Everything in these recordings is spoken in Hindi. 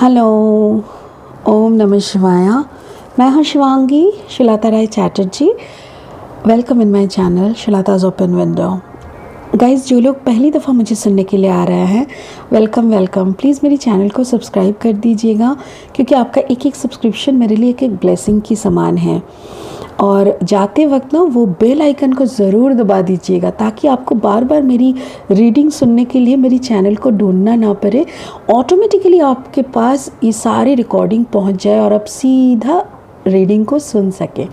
हेलो, ओम नमः शिवाय। मैं हूँ Shivangi Shilata Rai Chatterjee. Welcome in my channel Shilata's open window. Guys, जो लोग पहली दफ़ा मुझे सुनने के लिए आ रहे हैं, वेलकम वेलकम। प्लीज़ मेरी चैनल को सब्सक्राइब कर दीजिएगा, क्योंकि आपका एक एक सब्सक्रिप्शन मेरे लिए एक एक ब्लेसिंग की समान है। और जाते वक्त ना वो बेल आइकन को ज़रूर दबा दीजिएगा, ताकि आपको बार बार मेरी रीडिंग सुनने के लिए मेरी चैनल को ढूंढना ना पड़े। ऑटोमेटिकली आपके पास ये सारी रिकॉर्डिंग पहुंच जाए और आप सीधा रीडिंग को सुन सके।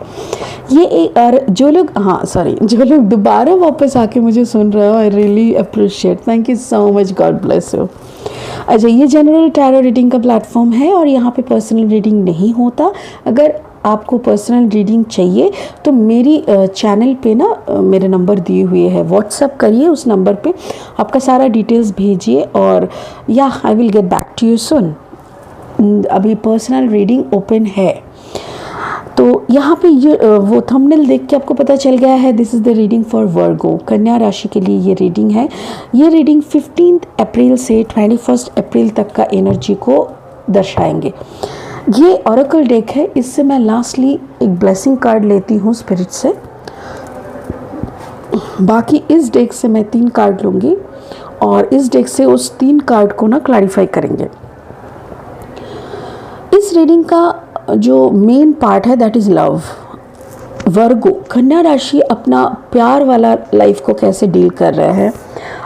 ये एक और जो लोग दोबारा वापस आके मुझे सुन रहे हो, I really appreciate. Thank you so much, God bless you. अच्छा, ये जनरल टैरो रीडिंग का प्लेटफॉर्म है और यहाँ पे पर्सनल रीडिंग नहीं होता। अगर आपको पर्सनल रीडिंग चाहिए तो मेरी चैनल पे ना मेरे नंबर दिए हुए हैं, व्हाट्सअप करिए उस नंबर पे, आपका सारा डिटेल्स भेजिए और या I will get back to you soon. अभी पर्सनल रीडिंग ओपन है। तो यहाँ पे ये वो थंबनेल देख के आपको पता चल गया है, this is the reading for Virgo, कन्या राशि के लिए ये रीडिंग है। ये रीडिंग 15 अप्रैल से 21 अप्रैल तक का एनर्जी को दर्शाएंगे। ये ऑरेकल डेक है, इससे मैं लास्टली एक ब्लेसिंग कार्ड लेती हूँ स्पिरिट से। बाकी इस डेक से मैं 3 कार्ड लूँगी और इस डेक से उस 3 कार्ड को ना क्लैरिफाई करेंगे। इस रीडिंग का जो मेन पार्ट है दैट इज़ लव। वर्गो, कन्या राशि अपना प्यार वाला लाइफ को कैसे डील कर रहा है,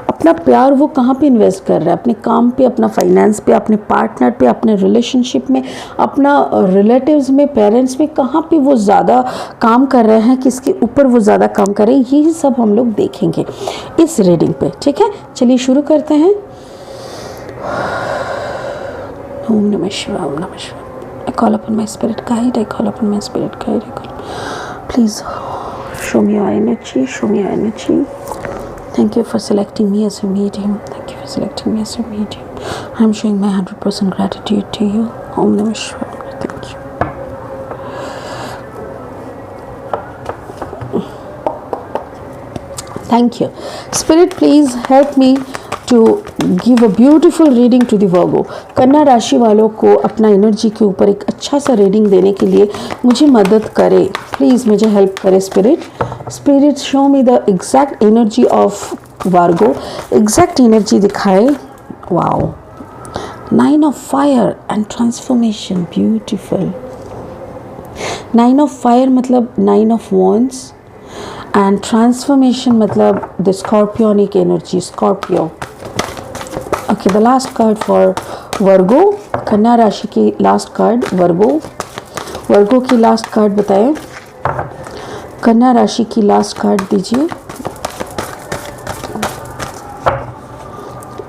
अपना प्यार वो कहाँ पे इन्वेस्ट कर रहा है, अपने काम पे, अपना फाइनेंस पे, अपने पार्टनर पे, अपने रिलेशनशिप में, अपना रिलेटिव्स में, पेरेंट्स में, कहाँ पे वो ज़्यादा काम कर रहे हैं, किसके ऊपर वो ज़्यादा काम कर रहे हैं, यही सब हम लोग देखेंगे इस रीडिंग पे। ठीक है, चलिए शुरू करते हैं। ओम नमः शिवाय, ओम नमः शिवाय। I call upon my spirit guide, I call upon my spirit guide, please show me your energy, show me your energy. Thank you for selecting me as your medium. Thank you for selecting me as your medium. I'm showing my 100% gratitude to you. Om Namah Shivaya. Thank you. Thank you. Spirit, please help me to give a beautiful reading to the Virgo. कन्या राशि वालों को अपना एनर्जी के ऊपर एक अच्छा सा रीडिंग देने के लिए मुझे मदद करे, प्लीज़ मुझे हेल्प करे spirit. Spirit, show me the exact energy of Virgo, exact energy दिखाए। Wow, 9 of fire and transformation, beautiful. 9 of fire मतलब 9 ऑफ वॉन्ड्स एंड ट्रांसफॉर्मेशन मतलब the scorpionic energy, Scorpio. Okay, the last card for Virgo, कन्या राशि की लास्ट कार्ड वर्गो। वर्गो की लास्ट कार्ड बताएं, कन्या राशि की लास्ट कार्ड दीजिए।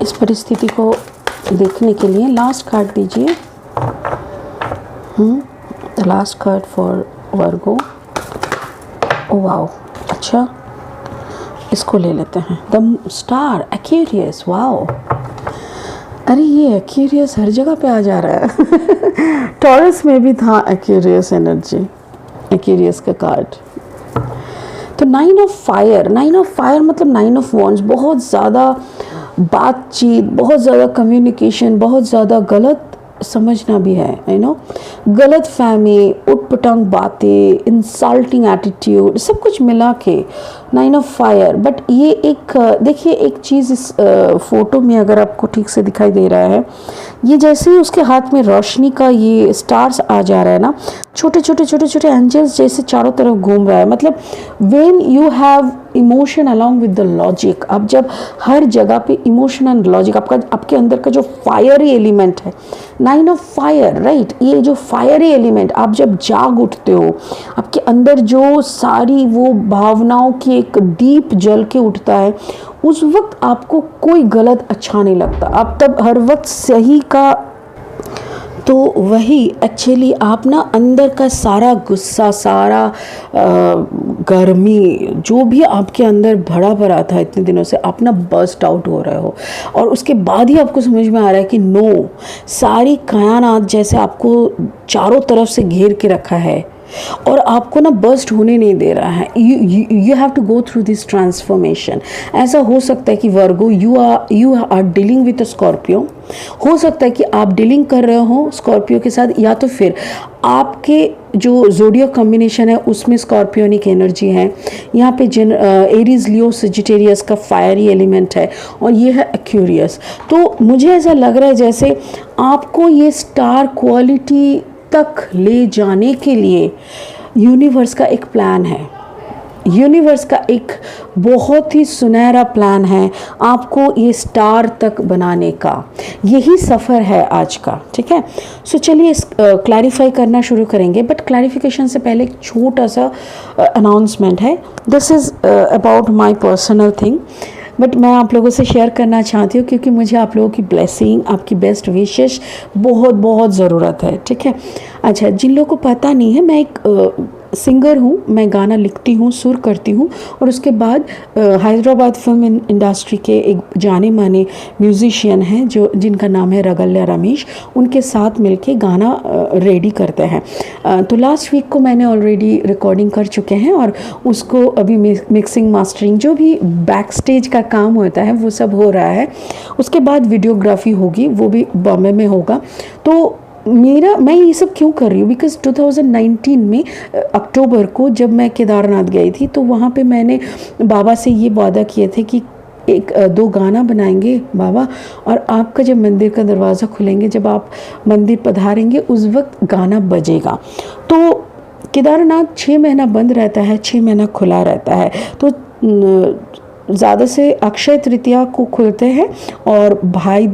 इस परिस्थिति को देखने के लिए लास्ट कार्ड दीजिए। The last card for Virgo. Oh wow, अच्छा, इसको ले लेते हैं। The star, Aquarius. वाओ, अरे ये एक्वेरियस हर जगह पे आ जा रहा है। टॉरस में भी था एक्वेरियस एनर्जी, एक्वेरियस का कार्ड। तो 9 ऑफ फायर, 9 ऑफ फायर मतलब 9 ऑफ वॉन्ड्स, बहुत ज़्यादा बातचीत, बहुत ज़्यादा कम्युनिकेशन, बहुत ज़्यादा गलत समझना भी है, यू नो, गलत फहमी, उटपटांग बातें, इंसल्टिंग एटीट्यूड, सब कुछ मिला के 9 ऑफ फायर। बट ये एक देखिए, एक चीज़ इस फोटो में अगर आपको ठीक से दिखाई दे रहा है, ये जैसे ही उसके हाथ में रोशनी का ये स्टार्स आ जा रहा है ना, छोटे छोटे छोटे छोटे एंजल्स जैसे चारों तरफ घूम रहा है। मतलब when you have emotion along with the logic, अब जब हर जगह पे इमोशन एंड लॉजिक, आपके अंदर का जो फायरी एलिमेंट है, 9 ऑफ फायर, राइट, ये जो फायरी एलिमेंट, आप जब जाग उठते हो, आपके अंदर जो सारी वो भावनाओं की एक दीप जल के उठता है, उस वक्त आपको कोई गलत अच्छा नहीं लगता, आप तब हर वक्त सही का। तो वही एक्चुअली आप ना अंदर का सारा गुस्सा, सारा गर्मी, जो भी आपके अंदर भरा भरा था इतने दिनों से, आप ना बर्स्ट आउट हो रहे हो। और उसके बाद ही आपको समझ में आ रहा है कि नो, सारी कायनात जैसे आपको चारों तरफ से घेर के रखा है, और आपको ना बर्स्ट होने नहीं दे रहा है। You have to go through this transformation. ऐसा हो सकता है कि Virgo you are dealing with a Scorpio, हो सकता है कि आप डीलिंग कर रहे हो स्कॉर्पियो के साथ, या तो फिर आपके जो ज़ोडियक कॉम्बिनेशन है उसमें स्कॉर्पियोनिक एनर्जी है। यहाँ पे एरीज लियो सजिटेरियस का फायरी एलिमेंट है और ये है एक्यूरियस। तो मुझे ऐसा लग रहा है जैसे आपको ये स्टार क्वालिटी तक ले जाने के लिए यूनिवर्स का एक प्लान है, यूनिवर्स का एक बहुत ही सुनहरा प्लान है आपको ये स्टार तक बनाने का। यही सफ़र है आज का, ठीक है। सो चलिए क्लैरिफाई करना शुरू करेंगे, बट क्लैरिफिकेशन से पहले एक छोटा सा अनाउंसमेंट है। This is about my personal thing, but मैं आप लोगों से शेयर करना चाहती हूँ क्योंकि मुझे आप लोगों की ब्लेसिंग, आपकी बेस्ट विशेस बहुत बहुत ज़रूरत है, ठीक है। अच्छा, जिन लोगों को पता नहीं है, मैं एक सिंगर हूँ, मैं गाना लिखती हूँ, सुर करती हूँ, और उसके बाद हैदराबाद फिल्म इंडस्ट्री के एक जाने माने म्यूज़िशियन हैं जिनका नाम है रगल्या रमेश, उनके साथ मिलके गाना रेडी करते हैं। तो लास्ट वीक को मैंने ऑलरेडी रिकॉर्डिंग कर चुके हैं और उसको अभी मिक्सिंग मास्टरिंग जो भी बैक स्टेज का काम होता है वो सब हो रहा है। उसके बाद वीडियोग्राफी होगी, वो भी बॉम्बे में होगा। तो मैं ये सब क्यों कर रही हूँ, बिकॉज 2019 में अक्टूबर को जब मैं केदारनाथ गई थी तो वहाँ पे मैंने बाबा से ये वादा किए थे कि एक दो गाना बनाएंगे बाबा, और आपका जब मंदिर का दरवाज़ा खुलेंगे, जब आप मंदिर पधारेंगे उस वक्त गाना बजेगा। तो केदारनाथ 6 महीना बंद रहता है, 6 महीना खुला रहता है। तो ज़्यादा से अक्षय तृतीया को खुलते हैं और भाई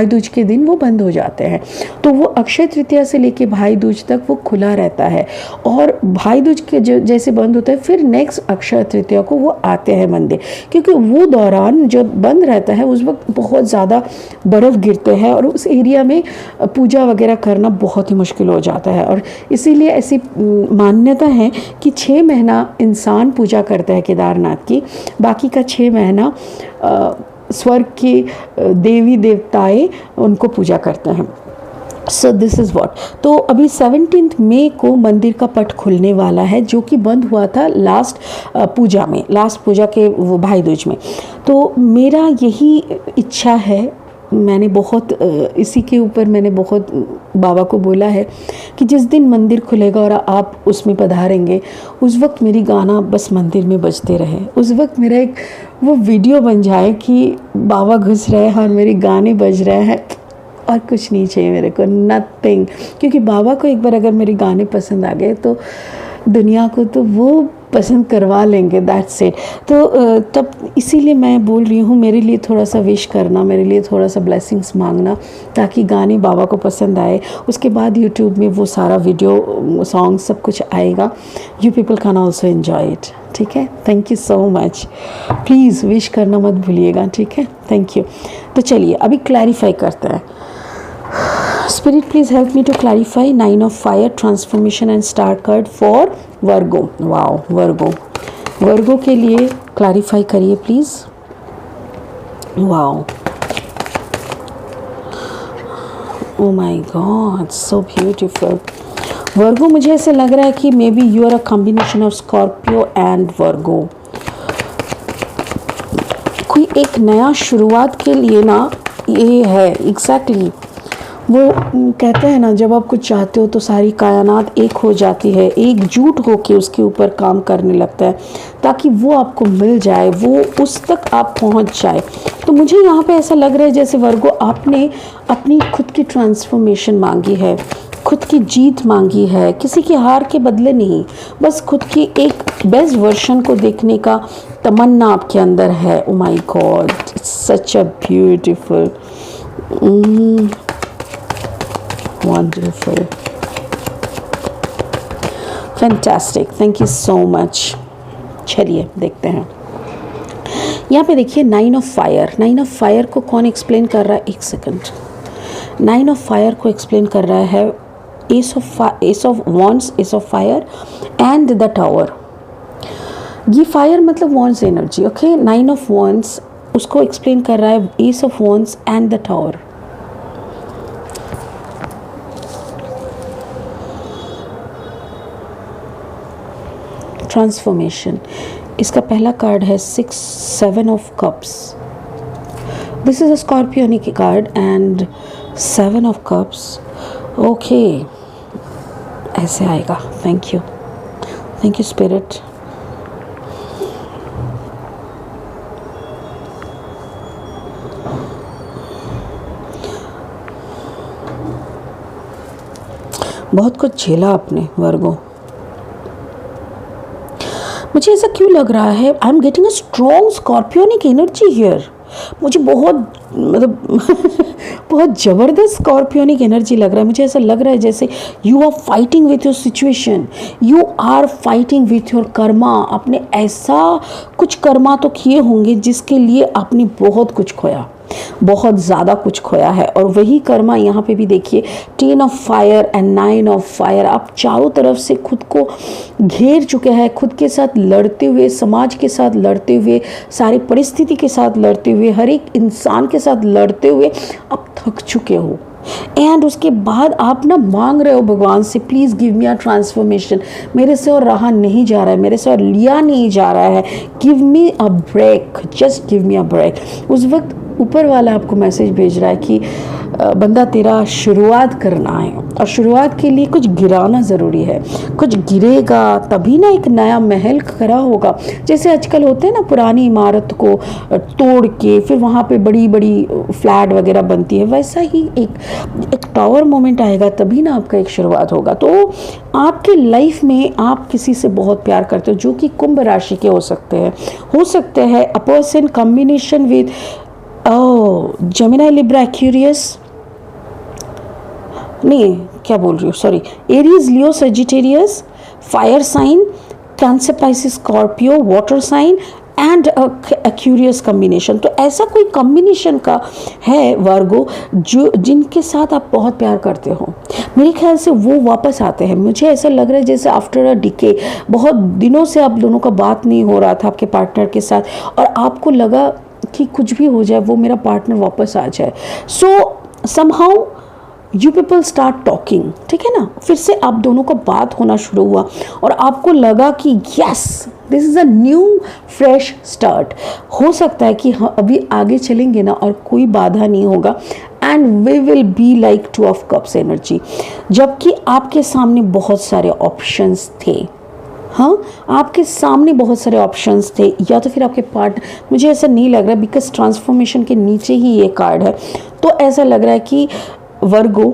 दूज के दिन वो बंद हो जाते हैं। तो वो अक्षय तृतीया से लेके भाई दूज तक वो खुला रहता है, और भाई दूज के जैसे बंद होता है फिर नेक्स्ट अक्षय तृतीया को वो आते हैं मंदिर, क्योंकि वो दौरान जब बंद रहता है उस वक्त बहुत ज़्यादा बर्फ़ गिरते हैं और उस एरिया में पूजा वगैरह करना बहुत ही मुश्किल हो जाता है। और इसीलिए ऐसी मान्यता है कि 6 महीना इंसान पूजा करता है केदारनाथ की, बाकी का 6 महीना स्वर्ग के देवी देवताएं उनको पूजा करते हैं। So this is what. तो अभी 17 मई को मंदिर का पट खुलने वाला है, जो कि बंद हुआ था लास्ट पूजा के वो भाई दूज में। तो मेरा यही इच्छा है, मैंने बहुत इसी के ऊपर मैंने बहुत बाबा को बोला है कि जिस दिन मंदिर खुलेगा और आप उसमें पधारेंगे उस वक्त मेरी गाना बस मंदिर में बजते रहे, उस वक्त मेरा एक वो वीडियो बन जाए कि बाबा घुस रहे हैं और मेरे गाने बज रहे हैं, और कुछ नहीं चाहिए मेरे को, नथिंग। क्योंकि बाबा को एक बार अगर मेरे गाने पसंद आ गए तो दुनिया को तो वो पसंद करवा लेंगे, दैट्स इट। तो तब इसीलिए मैं बोल रही हूँ, मेरे लिए थोड़ा सा विश करना, मेरे लिए थोड़ा सा ब्लेसिंग्स मांगना, ताकि गाने बाबा को पसंद आए। उसके बाद यूट्यूब में वो सारा वीडियो सॉन्ग सब कुछ आएगा, you people can also enjoy it, ठीक है। Thank you so much, please wish करना मत भूलिएगा, ठीक है। Thank you. तो चलिए अभी क्लैरिफाई करते हैं। Spirit, please help me to clarify 9 of fire, transformation and star card for Virgo. Wow, Virgo के लिए clarify करिए please. Wow. Oh my God, so beautiful. Virgo, मुझे ऐसे लग रहा है कि maybe you are a combination of Scorpio and Virgo. कोई एक नया शुरुआत के लिए ना ये है एग्जैक्टली। वो कहते हैं ना, जब आप कुछ चाहते हो तो सारी कायनात एक हो जाती है, एकजुट होके उसके ऊपर काम करने लगता है ताकि वो आपको मिल जाए, वो उस तक आप पहुंच जाए। तो मुझे यहाँ पे ऐसा लग रहा है जैसे वर्गो आपने अपनी खुद की ट्रांसफॉर्मेशन मांगी है, खुद की जीत मांगी है, किसी की हार के बदले नहीं, बस खुद की एक बेस्ट वर्जन को देखने का तमन्ना आपके अंदर है। ओ my God, it's such a beautiful, wonderful, fantastic, thank you so much। चलिए देखते हैं, यहाँ पे देखिए 9 ऑफ फायर। 9 ऑफ फायर को कौन एक्सप्लेन कर रहा है, एक सेकंड। 9 ऑफ फायर को एक्सप्लेन कर रहा है ace of wands, ace of fire and the tower. ये फायर मतलब wands energy, okay. 9 of wands उसको एक्सप्लेन कर रहा है ace of wands and the tower. Transformation. इसका पहला कार्ड है 6 7 of cups. This is a scorpionic card and 7 of cups. Okay, ऐसे आएगा। Thank you spirit. बहुत कुछ झेला आपने वर्गो। मुझे ऐसा क्यों लग रहा है, I am getting a strong scorpionic energy here. मुझे बहुत मतलब बहुत ज़बरदस्त स्कॉर्पियोनिक एनर्जी लग रहा है। मुझे ऐसा लग रहा है जैसे you are fighting with your situation, you are fighting with your karma. आपने ऐसा कुछ कर्मा तो किए होंगे जिसके लिए आपने बहुत कुछ खोया, बहुत ज़्यादा कुछ खोया है। और वही कर्मा यहाँ पे भी देखिए, 10 of fire and 9 of fire. आप चारों तरफ से खुद को घेर चुके हैं, खुद के साथ लड़ते हुए, समाज के साथ लड़ते हुए, सारी परिस्थिति के साथ लड़ते हुए, हर एक इंसान के साथ लड़ते हुए अब थक चुके हो। एंड उसके बाद आप ना मांग रहे हो भगवान से, please give me a transformation. मेरे से और रहा नहीं जा रहा है, मेरे से और लिया नहीं जा रहा है, give me a break, just give me a break. उस वक्त ऊपर वाला आपको मैसेज भेज रहा है कि बंदा तेरा शुरुआत करना है, और शुरुआत के लिए कुछ गिराना ज़रूरी है। कुछ गिरेगा तभी ना एक नया महल खड़ा होगा। जैसे आजकल होते हैं ना, पुरानी इमारत को तोड़ के फिर वहाँ पे बड़ी बड़ी फ्लैट वगैरह बनती है, वैसा ही एक टावर मोमेंट आएगा, तभी ना आपका एक शुरुआत होगा। तो आपके लाइफ में आप किसी से बहुत प्यार करते हो, जो कि कुंभ राशि के हो सकते हैं a person combination with Gemini Libra Aquarius, नहीं क्या बोल रही हूँ, sorry, Aries Leo Sagittarius, fire sign, Cancer Pisces Scorpio, water sign and Aquarius combination. तो ऐसा कोई कॉम्बिनेशन का है वर्गो जो जिनके साथ आप बहुत प्यार करते हो। मेरे ख्याल से वो वापस आते हैं। मुझे ऐसा लग रहा है जैसे आफ्टर अ डिके, बहुत दिनों से आप दोनों का बात नहीं हो रहा था आपके पार्टनर के साथ, और आपको लगा कि कुछ भी हो जाए वो मेरा पार्टनर वापस आ जाए। सो somehow you people start talking, ठीक है ना, फिर से आप दोनों का बात होना शुरू हुआ और आपको लगा कि yes this is a new fresh start. हो सकता है कि हाँ अभी आगे चलेंगे ना और कोई बाधा नहीं होगा, and we will be like 2 of cups energy, जबकि आपके सामने बहुत सारे ऑप्शंस थे। हाँ, आपके सामने बहुत सारे ऑप्शंस थे, या तो फिर आपके पार्ट, मुझे ऐसा नहीं लग रहा बिकॉज ट्रांसफॉर्मेशन के नीचे ही ये कार्ड है, तो ऐसा लग रहा है कि Virgo,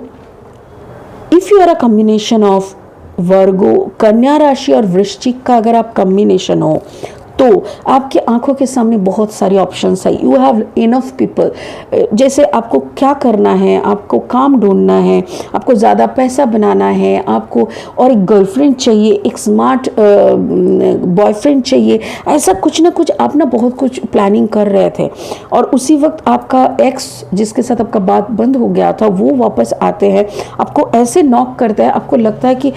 if you are a combination of Virgo, कन्या राशि और वृश्चिक का अगर आप कॉम्बिनेशन हो, तो आपकी आंखों के सामने बहुत सारे ऑप्शंस है। यू हैव इनफ पीपल, जैसे आपको क्या करना है, आपको काम ढूंढना है, आपको ज़्यादा पैसा बनाना है, आपको और एक गर्लफ्रेंड चाहिए, एक स्मार्ट बॉयफ्रेंड चाहिए, ऐसा कुछ ना कुछ आप ना बहुत कुछ प्लानिंग कर रहे थे। और उसी वक्त आपका एक्स जिसके साथ आपका बात बंद हो गया था वो वापस आते हैं, आपको ऐसे नॉक करता है, आपको लगता है कि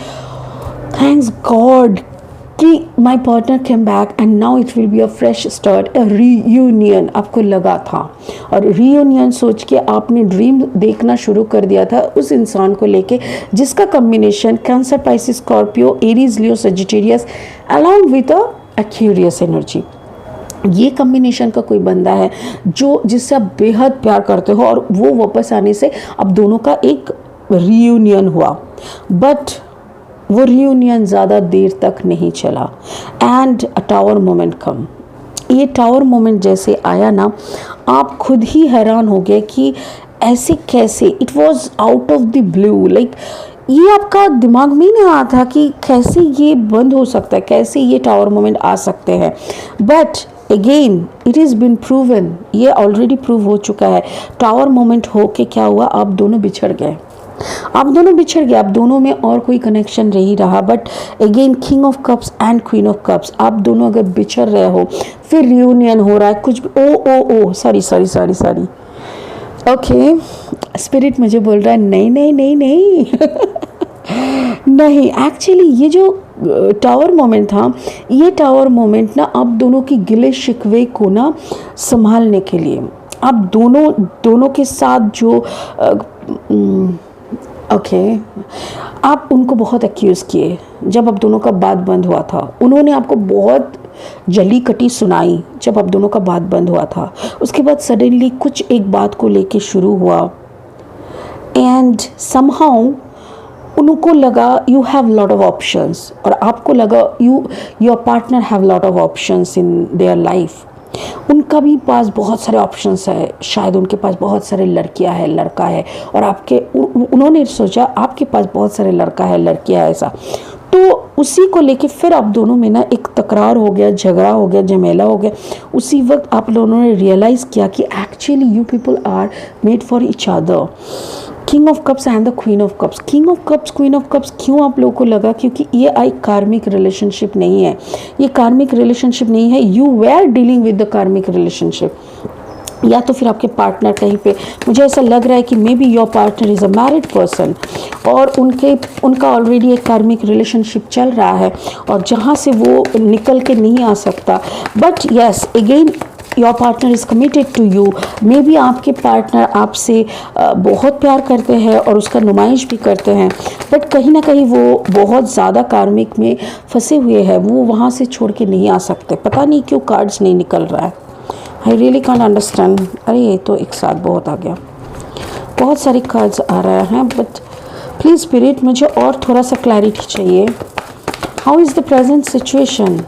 थैंक्स गॉड कि my partner came back and now it will be a fresh start, a reunion आपको लगा था। और रीयूनियन सोच के आपने ड्रीम देखना शुरू कर दिया था उस इंसान को लेके जिसका combination cancer Pisces Scorpio Aries Leo Sagittarius along with a Aquarius energy. ये कॉम्बिनेशन का कोई बंदा है जो जिससे आप बेहद प्यार करते हो, और वो वापस आने से अब दोनों का एक रीयूनियन हुआ। बट वो रियूनियन ज़्यादा देर तक नहीं चला, एंड अ टावर मोमेंट कम। ये टावर मोमेंट जैसे आया ना, आप खुद ही हैरान हो गए कि ऐसे कैसे, it was out of the blue, like ये आपका दिमाग में नहीं आ था कि कैसे ये बंद हो सकता है, कैसे ये टावर मोमेंट आ सकते हैं। But again it is been proven, ये ऑलरेडी प्रूव हो चुका है। टावर मोमेंट हो के क्या हुआ, आप दोनों बिछड़ गए, आप दोनों में और कोई कनेक्शन नहीं रहा। But again king of cups and queen of cups, आप दोनों अगर बिछड़ रहे हो, फिर रियूनियन हो रहा है, कुछ ओ सॉरी ओके, स्पिरिट मुझे बोल रहा है नहीं नहीं, एक्चुअली ये जो टावर मोमेंट था, ये टावर मोमेंट ना आप दोनों की गिले शिकवे को ना संभालने के लिए, आप दोनों के साथ जो ओके आप उनको बहुत एक्यूज़ किए जब आप दोनों का बात बंद हुआ था, उन्होंने आपको बहुत जली कटी सुनाई जब आप दोनों का बात बंद हुआ था। उसके बाद सडनली कुछ एक बात को लेके शुरू हुआ एंड समहाउ उनको लगा you have lot of options और आपको लगा your partner have lot of options in their life. उनका भी पास बहुत सारे ऑप्शंस है, शायद उनके पास बहुत सारे लड़कियां है लड़का है और उन्होंने सोचा आपके पास बहुत सारे लड़का है लड़कियां है ऐसा। तो उसी को लेके फिर आप दोनों में ना एक तकरार हो गया, झगड़ा हो गया, झमेला हो गया। उसी वक्त आप दोनों ने रियलाइज़ किया कि actually you people are made for each other. King of cups and the queen of cups. King of cups queen of cups क्यों आप लोगों को लगा? क्योंकि ये एक कार्मिक रिलेशनशिप नहीं है, ये कार्मिक रिलेशनशिप नहीं है। You were dealing with the karmic relationship, या तो फिर आपके पार्टनर कहीं पे, मुझे ऐसा लग रहा है कि may be your partner is a married person और उनका ऑलरेडी एक कार्मिक रिलेशनशिप चल रहा है और जहाँ से वो निकल के नहीं आ सकता। But yes again your partner is committed to you. Maybe आपके पार्टनर आपसे बहुत प्यार करते हैं और उसका नुमाइश भी करते हैं, बट कहीं ना कहीं वो बहुत ज़्यादा कार्मिक में फंसे हुए हैं, वो वहाँ से छोड़ के नहीं आ सकते। पता नहीं क्यों कार्ड्स नहीं निकल रहा है। I really can't understand. अरे ये तो एक साथ बहुत आ गया, बहुत सारे कार्ड्स आ रहे हैं, बट प्लीज़ स्पिरिट मुझे और थोड़ा सा क्लैरिटी चाहिए। How is the present situation?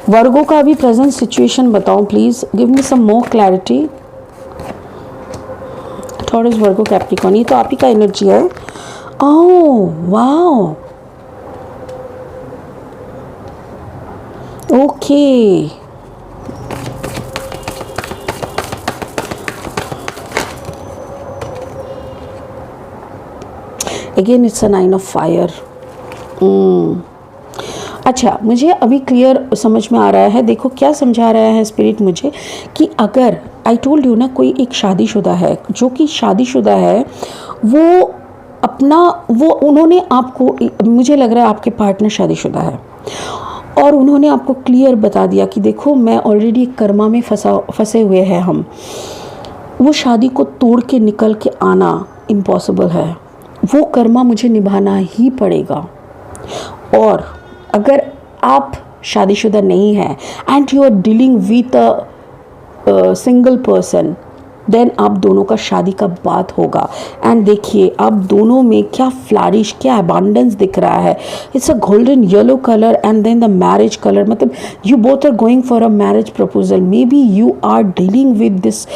Virgo का अभी प्रेजेंट सिचुएशन बताओ please, give me some more clarity. Thought is Virgo Capricorn, ये तो आप ही का एनर्जी है। Oh wow, okay again it's a 9 of fire. अच्छा मुझे अभी क्लियर समझ में आ रहा है। देखो क्या समझा रहा है स्पिरिट मुझे कि अगर आई टोल्ड यू ना कोई एक शादीशुदा है, जो कि शादीशुदा है, वो उन्होंने आपको, मुझे लग रहा है आपके पार्टनर शादीशुदा है और उन्होंने आपको क्लियर बता दिया कि देखो मैं ऑलरेडी कर्मा में फंसे हुए हैं हम, वो शादी को तोड़ के निकल के आना इम्पॉसिबल है, वो कर्मा मुझे निभाना ही पड़ेगा। और अगर आप शादीशुदा नहीं हैं and you are dealing with a single person, then आप दोनों का शादी का बात होगा। एंड देखिए आप दोनों में क्या फ्लरिश, क्या अबांडेंस दिख रहा है। It's a golden yellow colour and then the marriage colour, मतलब you both are going for a marriage proposal. Maybe you are dealing with this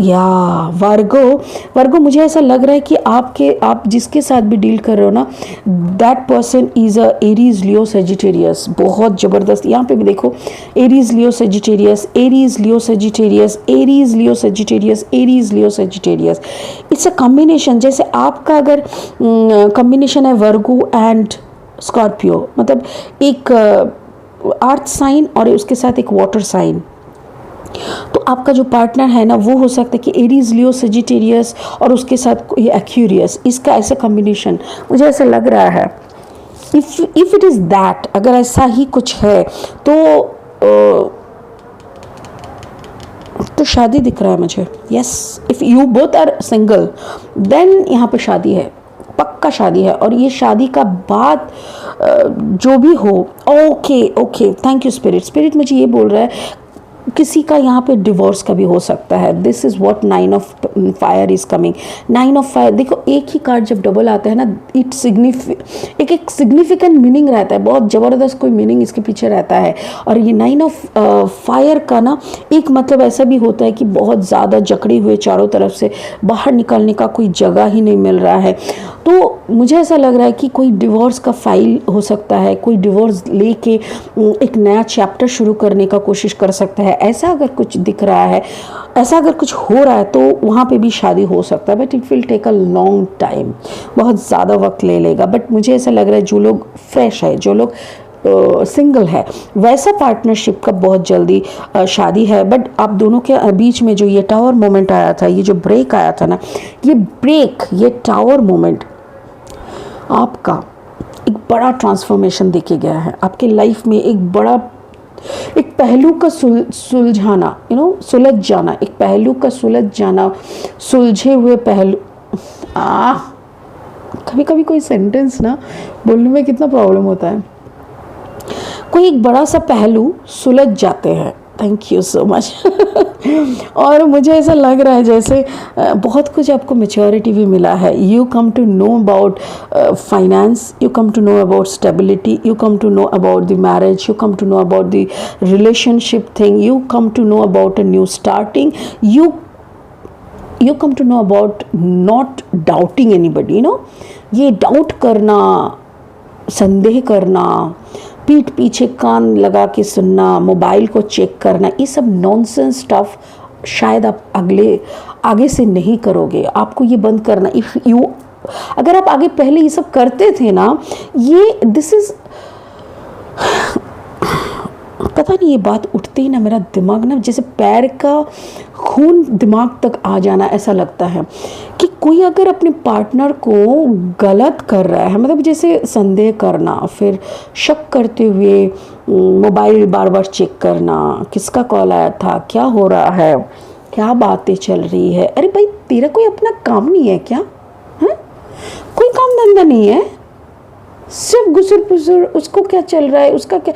या वर्गो मुझे ऐसा लग रहा है कि आप जिसके साथ भी डील कर रहे हो ना, that person is a Aries Leo Sagittarius. बहुत ज़बरदस्त, यहाँ पे भी देखो Aries Leo Sagittarius, Aries Leo Sagittarius, Aries Leo Sagittarius, Aries Leo Sagittarius. It's a combination, जैसे आपका अगर कॉम्बिनेशन है वर्गो एंड स्कॉर्पियो, मतलब एक अर्थ साइन और उसके साथ एक वाटर साइन, तो आपका जो पार्टनर है ना वो हो सकता है कि एरीज लियो सेजिटेरियस और उसके साथ कोई एक्यूरियस, इसका ऐसा कॉम्बिनेशन मुझे ऐसा लग रहा है। इफ इट इज़ दैट, अगर ऐसा ही कुछ है तो शादी दिख रहा है मुझे। Yes, if you both are single then यहाँ पे शादी है, पक्का शादी है। और ये शादी का बाद जो भी हो, ओके थैंक यू स्पिरिट मुझे ये बोल रहा है किसी का यहाँ पे डिवोर्स का भी हो सकता है। This is what 9 of fire is coming. 9 of fire, देखो एक ही कार्ड जब डबल आता है ना, एक सिग्निफिकेंट मीनिंग रहता है, बहुत ज़बरदस्त कोई मीनिंग इसके पीछे रहता है। और ये 9 ऑफ फायर का ना एक मतलब ऐसा भी होता है कि बहुत ज़्यादा जकड़ी हुए, चारों तरफ से बाहर निकलने का कोई जगह ही नहीं मिल रहा है। तो मुझे ऐसा लग रहा है कि कोई डिवोर्स का फाइल हो सकता है, कोई डिवोर्स लेके एक नया चैप्टर शुरू करने का कोशिश कर सकता है। ऐसा अगर कुछ दिख रहा है, ऐसा अगर कुछ हो रहा है तो वहाँ पे भी शादी हो सकता है, but it will take a long time, बहुत ज़्यादा वक्त ले लेगा। बट मुझे ऐसा लग रहा है जो लोग फ्रेश है, जो लोग सिंगल है, वैसा पार्टनरशिप का बहुत जल्दी शादी है। बट आप दोनों के बीच में जो ये टावर मोमेंट आया था, ये जो ब्रेक आया था ना, ये टावर मोमेंट आपका एक बड़ा ट्रांसफॉर्मेशन देके गया है। आपके लाइफ में एक पहलू का सुलझ जाना, एक पहलू का सुलझ जाना, सुलझे हुए पहलू, कभी कभी कोई सेंटेंस ना बोलने में कितना प्रॉब्लम होता है। कोई एक बड़ा सा पहलू सुलझ जाते हैं। Thank you so much. और मुझे ऐसा लग रहा है जैसे बहुत कुछ आपको मैच्योरिटी भी मिला है। You come to know about finance, you come to know about stability, you come to know about the marriage, you come to know about the relationship thing, you come to know about a new starting, you come to know about not doubting anybody, you know, ये डाउट करना, संदेह करना, पीठ पीछे कान लगा के सुनना, मोबाइल को चेक करना, ये सब नॉनसेंस स्टफ शायद आप आगे से नहीं करोगे। आपको ये बंद करना। इफ यू अगर आप आगे पहले ये सब करते थे ना, ये दिस इज पता नहीं, ये बात उठते ही ना मेरा दिमाग ना जैसे पैर का खून दिमाग तक आ जाना ऐसा लगता है कि कोई अगर अपने पार्टनर को गलत कर रहा है, मतलब जैसे संदेह करना, फिर शक करते हुए मोबाइल बार बार चेक करना, किसका कॉल आया था, क्या हो रहा है, क्या बातें चल रही है। अरे भाई तेरा कोई अपना काम नहीं है क्या? है कोई काम धंधा नहीं है, सिर्फ गुसर पुसर, उसको क्या चल रहा है, उसका क्या,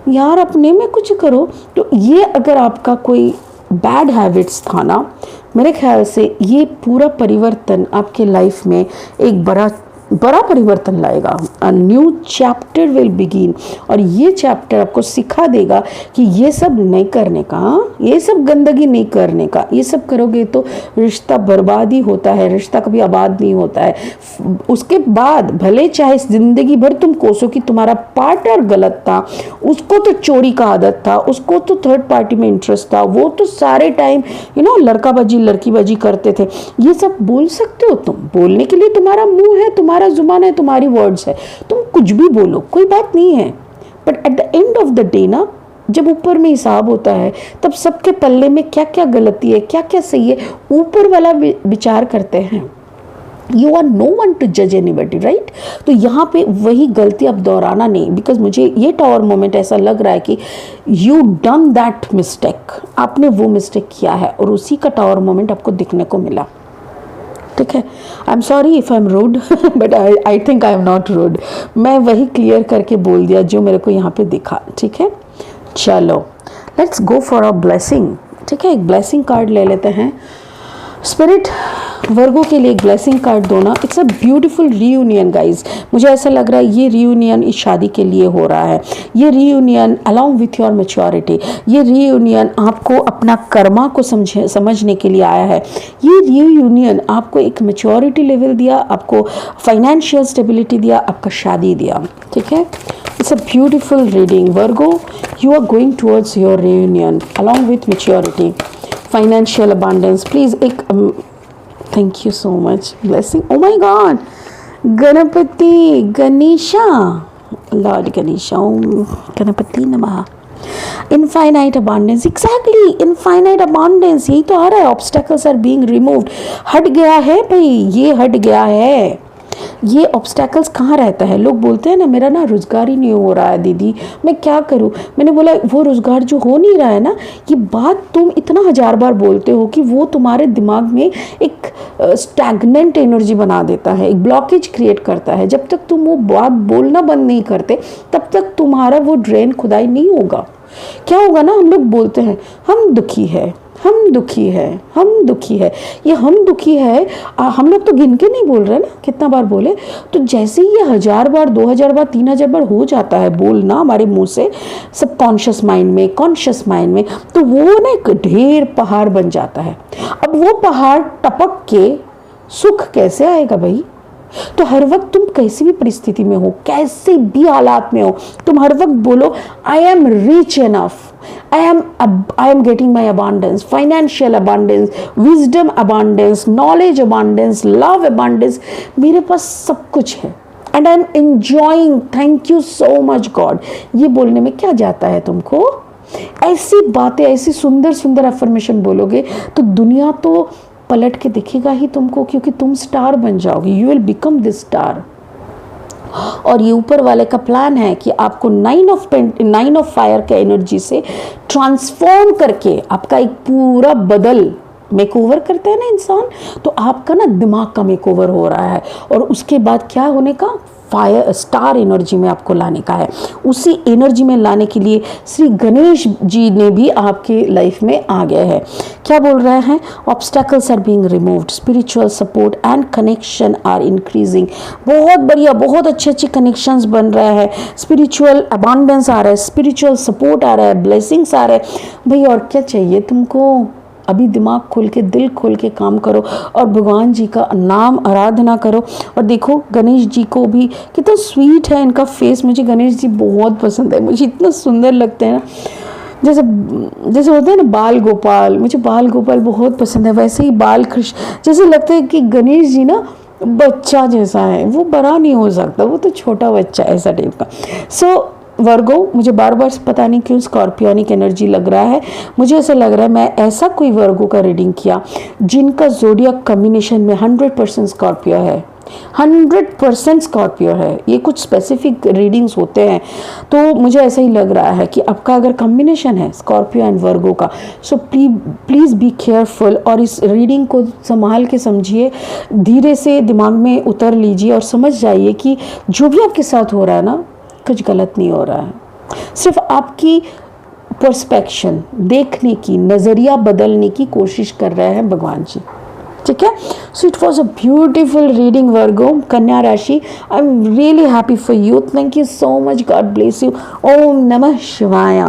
यार अपने में कुछ करो। तो ये अगर आपका कोई बैड हैबिट्स था ना, मेरे ख्याल से ये पूरा परिवर्तन आपके लाइफ में एक बड़ा परिवर्तन लाएगा। A new chapter will begin. और ये चैप्टर आपको सिखा देगा कि ये सब नहीं करने का, ये सब गंदगी नहीं करने का। ये सब करोगे तो रिश्ता बर्बाद ही होता है, रिश्ता कभी आबाद नहीं होता है। उसके बाद भले चाहे जिंदगी भर तुम कोसो कि तुम्हारा पार्टनर गलत था, उसको तो चोरी का आदत था, उसको तो थर्ड पार्टी में इंटरेस्ट था, वो तो सारे टाइम लड़का बाजी लड़की बाजी करते थे। ये सब बोल सकते हो तुम, बोलने के लिए तुम्हारा मुंह है, तुम्हारा जुबान है, तुम्हारी वर्ड्स है, तुम कुछ भी बोलो, कोई बात नहीं है। But at the end of the day ना, जब ऊपर में हिसाब होता है तब सबके पल्ले में क्या क्या गलती है, क्या क्या सही है, ऊपर वाला विचार करते हैं। You are no one to जज एनीबॉडी, राइट? तो यहाँ पे वही गलती अब दोहराना नहीं, बिकॉज मुझे ये टावर मोमेंट ऐसा लग रहा है कि यू डन दैट मिस्टेक, आपने वो मिस्टेक किया है और उसी का टावर मोमेंट आपको दिखने को मिला। ठीक है, I am sorry if I am rude, but I think I am not rude. मैं वही क्लियर करके बोल दिया जो मेरे को यहाँ पे दिखा। ठीक है, चलो let's go for a blessing. ठीक है, एक ब्लेसिंग कार्ड ले लेते हैं। स्पिरिट वर्गो के लिए एक ब्लेसिंग कार्ड दो ना। It's a beautiful reunion guys. मुझे ऐसा लग रहा है ये रीयूनियन इस शादी के लिए हो रहा है। ये reunion along with your maturity, ये रीयूनियन आपको अपना कर्मा को समझने के लिए आया है। ये रीयूनियन आपको एक मैच्योरिटी लेवल दिया, आपको फाइनेंशियल स्टेबिलिटी दिया, आपका शादी दिया। ठीक है, it's a beautiful reading Virgo. You are going towards your reunion along with maturity, financial abundance. Please एक thank you so much blessing. Oh my god, Ganpati Ganesha, lord Ganesha, ओम गणपति नमः। Infinite abundance, exactly infinite abundance, यही तो आ रहा है। ऑब्स्टेकल्स आर बीइंग रिमूव्ड, हट गया है भाई, ये हट गया है। ये ऑब्स्टेकल्स कहाँ रहता है? लोग बोलते हैं ना मेरा ना रोजगार ही नहीं हो रहा है दीदी, मैं क्या करूँ। मैंने बोला वो रोजगार जो हो नहीं रहा है ना, ये बात तुम इतना 1000 बार बोलते हो कि वो तुम्हारे दिमाग में एक स्टैग्नेंट एनर्जी बना देता है, एक ब्लॉकेज क्रिएट करता है। जब तक तुम वो बात बोलना बंद नहीं करते तब तक तुम्हारा वो ड्रेन खुदाई नहीं होगा। क्या होगा ना, हम लोग बोलते हैं हम दुखी है, हम दुखी है, हम दुखी है। ये हम दुखी है हम लोग तो गिन के नहीं बोल रहे ना, कितना बार बोले। तो जैसे ही ये 1000 बार, 2000 बार, 3000 बार हो जाता है बोलना हमारे मुंह से, सबकॉन्शियस माइंड में, कॉन्शियस माइंड में, तो वो ना एक ढेर पहाड़ बन जाता है। अब वो पहाड़ टपक के सुख कैसे आएगा भाई? तो हर वक्त तुम कैसी भी परिस्थिति में हो, कैसे भी हालात में हो, तुम हर वक्त बोलो I am rich enough, I am getting my abundance, financial abundance, wisdom abundance, knowledge abundance, love abundance, मेरे पास सब कुछ है and I am enjoying, thank you so much God। ये बोलने में क्या जाता है तुमको? ऐसी बातें, ऐसी सुंदर सुंदर अफर्मेशन बोलोगे तो दुनिया तो पलट के दिखेगा ही तुमको, क्योंकि तुम स्टार बन जाओगे, you will become this star. और ये ऊपर वाले का प्लान है कि आपको 9 ऑफ फायर के एनर्जी से ट्रांसफॉर्म करके आपका एक पूरा बदल मेकओवर करते हैं ना इंसान, तो आपका ना दिमाग का मेकओवर हो रहा है और उसके बाद क्या होने का, फायर स्टार एनर्जी में आपको लाने का है। उसी एनर्जी में लाने के लिए श्री गणेश जी ने भी आपके लाइफ में आ गए हैं। क्या बोल रहे हैं, obstacles are being removed, spiritual support and connection are increasing. बहुत बढ़िया, बहुत अच्छे कनेक्शंस बन रहे हैं, स्पिरिचुअल अबांडेंस आ रहा है, स्पिरिचुअल सपोर्ट आ रहा है, ब्लेसिंग्स आ रहे हैं। भाई और क्या चाहिए तुमको, अभी दिमाग खोल के, दिल खोल के काम करो और भगवान जी का नाम आराधना करो। और देखो गणेश जी को भी कितना स्वीट है इनका फेस, मुझे गणेश जी बहुत पसंद है, मुझे इतना सुंदर लगते हैं ना, जैसे जैसे होते हैं ना बाल गोपाल, मुझे बाल गोपाल बहुत पसंद है, वैसे ही बाल कृष्ण, जैसे लगता है कि गणेश जी ना बच्चा जैसा है, वो बड़ा नहीं हो सकता, वो तो छोटा बच्चा ऐसा टाइप का। सो वर्गो, मुझे बार बार पता नहीं क्यों स्कॉर्पियोनिक एनर्जी लग रहा है, मुझे ऐसा लग रहा है मैं ऐसा कोई वर्गो का रीडिंग किया जिनका ज़ोडिएक कॉम्बिनेशन में 100% स्कॉर्पियो है, 100% स्कॉर्पियो है। ये कुछ स्पेसिफिक रीडिंग्स होते हैं, तो मुझे ऐसा ही लग रहा है कि आपका अगर कॉम्बिनेशन है स्कॉर्पियो एंड वर्गो का, सो प्लीज़ बी केयरफुल और इस रीडिंग को संभाल के समझिए, धीरे से दिमाग में उतर लीजिए और समझ जाइए कि जो भी आपके साथ हो रहा है ना, कुछ गलत नहीं हो रहा है, सिर्फ आपकी पर्सपेक्शन, देखने की नज़रिया बदलने की कोशिश कर रहे हैं भगवान जी। ठीक है, so it was a beautiful reading Virgo, कन्या राशि। I am really happy for you, thank you so much, God bless you, ओम नमः शिवाय।